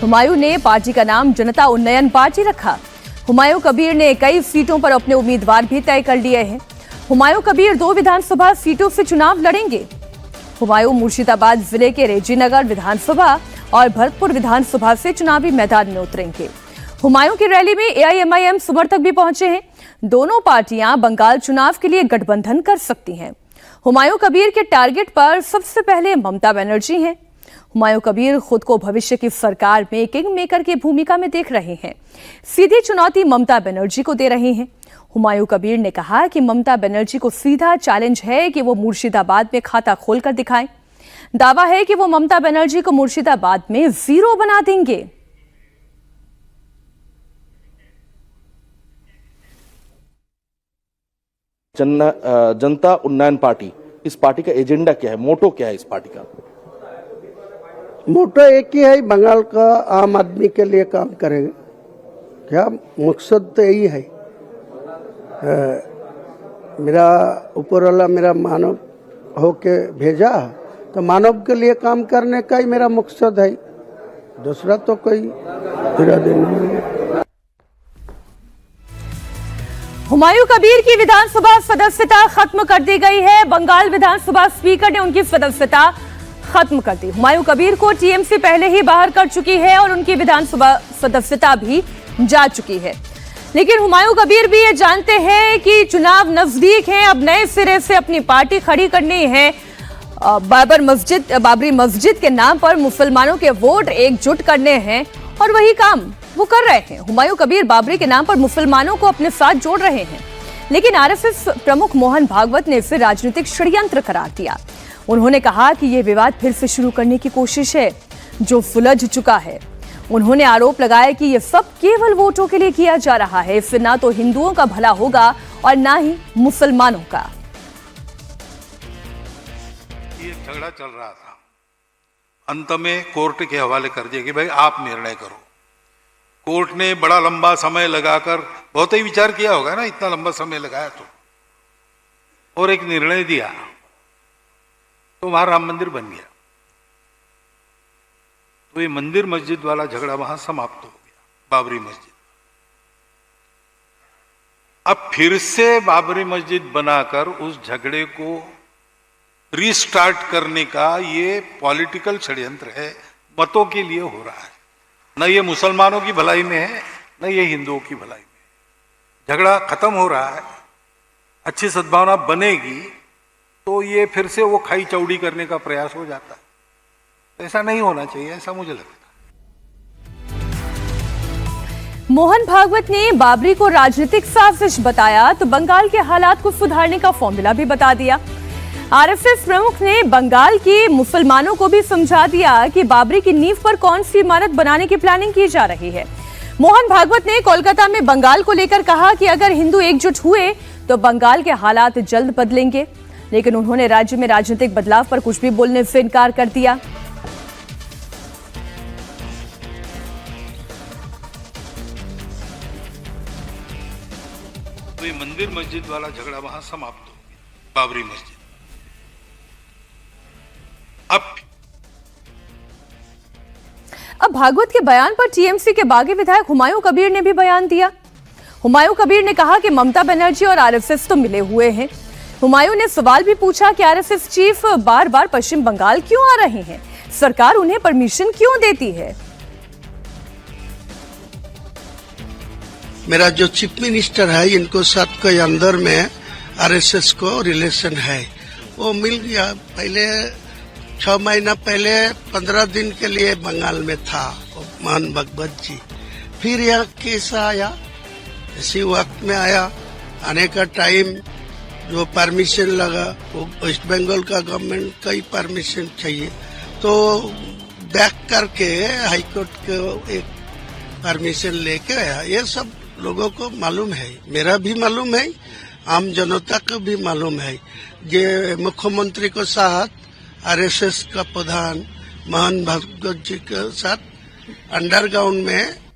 हुमायूं ने पार्टी का नाम जनता उन्नयन पार्टी रखा। हुमायूं कबीर ने कई सीटों पर अपने उम्मीदवार भी तय कर लिए हैं। हुमायूं कबीर 2 विधानसभा सीटों से चुनाव लड़ेंगे। हुमायूं मुर्शिदाबाद जिले के रेजीनगर विधानसभा और भरतपुर विधानसभा से चुनावी मैदान में उतरेंगे। हुमायूं की रैली में एआईएमआईएम समर्थक भी पहुंचे हैं। दोनों पार्टियां बंगाल चुनाव के लिए गठबंधन कर सकती हैं। हुमायूं कबीर के टारगेट पर सबसे पहले ममता बनर्जी हैं। हुमायूं कबीर खुद को भविष्य की सरकार में किंग मेकर की भूमिका में देख रहे हैं। सीधी चुनौती ममता बनर्जी को दे रहे हैं। हुमायूं कबीर ने कहा कि ममता बनर्जी को सीधा चैलेंज है कि वो मुर्शिदाबाद में खाता खोलकर दिखाएं। दावा है कि वो ममता बनर्जी को मुर्शिदाबाद में 0 बना देंगे। जनता उन्नयन पार्टी, इस पार्टी का एजेंडा क्या है, मोटो क्या है इस पार्टी का? मोटो एक ही है, बंगाल का आम आदमी के लिए काम करेंगे। क्या मकसद तो यही है। मेरा ऊपर वाला मेरा मानव होके भेजा, तो मानव के लिए काम करने का ही मेरा मकसद है। दूसरा तो कोई इरादे नहीं है। हुमायूं कबीर की विधानसभा सदस्यता खत्म कर दी गई है। बंगाल विधानसभा स्पीकर ने उनकी सदस्यता खत्म कर दी। हुमायूं कबीर को टीएमसी पहले ही बाहर कर चुकी है और उनकी विधानसभा सदस्यता भी जा चुकी है। लेकिन हुमायूं कबीर भी ये जानते हैं कि चुनाव नजदीक है, अब नए सिरे से अपनी पार्टी खड़ी करनी है। बाबरी मस्जिद के नाम पर मुसलमानों के वोट एकजुट करने हैं और वही काम वो कर रहे हैं। हुमायूं कबीर बाबरी के नाम पर मुसलमानों को अपने साथ जोड़ रहे हैं। लेकिन आरएसएस प्रमुख मोहन भागवत ने इसे राजनीतिक षड्यंत्र करार दिया। उन्होंने कहा कि यह विवाद फिर से शुरू करने की कोशिश है जो सुलझ चुका है। उन्होंने आरोप लगाया कि यह सब केवल वोटों के लिए किया जा रहा है। इससे ना तो हिंदुओं का भला होगा और ना ही मुसलमानों का। ये झगड़ा चल रहा था, अंत में कोर्ट के हवाले कर दिया कि भाई आप निर्णय करो। कोर्ट ने बड़ा लंबा समय लगाकर, बहुत ही विचार किया होगा ना, इतना लंबा समय लगाया तो, और एक निर्णय दिया तो वहां राम मंदिर बन गया। तो ये मंदिर मस्जिद वाला झगड़ा वहां समाप्त हो गया, बाबरी मस्जिद। अब फिर से बाबरी मस्जिद बनाकर उस झगड़े को रीस्टार्ट करने का ये पॉलिटिकल षड्यंत्र है, मतों के लिए हो रहा है। न ये मुसलमानों की भलाई में है, न ये हिंदुओं की भलाई में। झगड़ा खत्म हो रहा है, अच्छी सद्भावना बनेगी तो ये फिर से वो खाई चौड़ी करने का प्रयास हो जाता है। ऐसा नहीं होना चाहिए, ऐसा मुझे लगता है। मोहन भागवत ने बाबरी को राजनीतिक साजिश बताया तो बंगाल के हालात को सुधारने का फॉर्मूला भी बता दिया। आरएसएस प्रमुख ने बंगाल के मुसलमानों को भी समझा दिया कि बाबरी की नींव पर कौन सी इमारत बनाने की प्लानिंग की जा रही है। मोहन भागवत ने कोलकाता में बंगाल को लेकर कहा कि अगर हिंदू एकजुट हुए तो बंगाल के हालात जल्द बदलेंगे। लेकिन उन्होंने राज्य में राजनीतिक बदलाव पर कुछ भी बोलने से इनकार कर दिया। तो ये मंदिर मस्जिद वाला झगड़ा वहां समाप्त हो गया, बाबरी मस्जिद। अब भागवत के बयान पर टीएमसी के बागी विधायक हुमायूं कबीर ने भी बयान दिया। हुमायूं कबीर ने कहा कि ममता बनर्जी और आरएसएस तो मिले हुए हैं। हुमायूं ने सवाल भी पूछा कि आरएसएस चीफ बार बार पश्चिम बंगाल क्यों आ रहे हैं, सरकार उन्हें परमिशन क्यों देती है। मेरा जो चीफ मिनिस्टर है, इनको साथ के अंदर में आरएसएस को रिलेशन है, वो मिल गया। पहले 6 महीना पहले 15 दिन के लिए बंगाल में था मोहन भागवत जी। फिर यह केस आया, इसी वक्त में आया। आने का टाइम जो परमिशन लगा वो वेस्ट बंगाल का गवर्नमेंट का ही परमिशन चाहिए, तो बैक करके हाईकोर्ट को एक परमिशन लेके आया। ये सब लोगों को मालूम है, मेरा भी मालूम है, आम जनता को भी मालूम है। ये मुख्यमंत्री के साथ आरएसएस का प्रधान मोहन भागवत जी के साथ अंडरग्राउंड में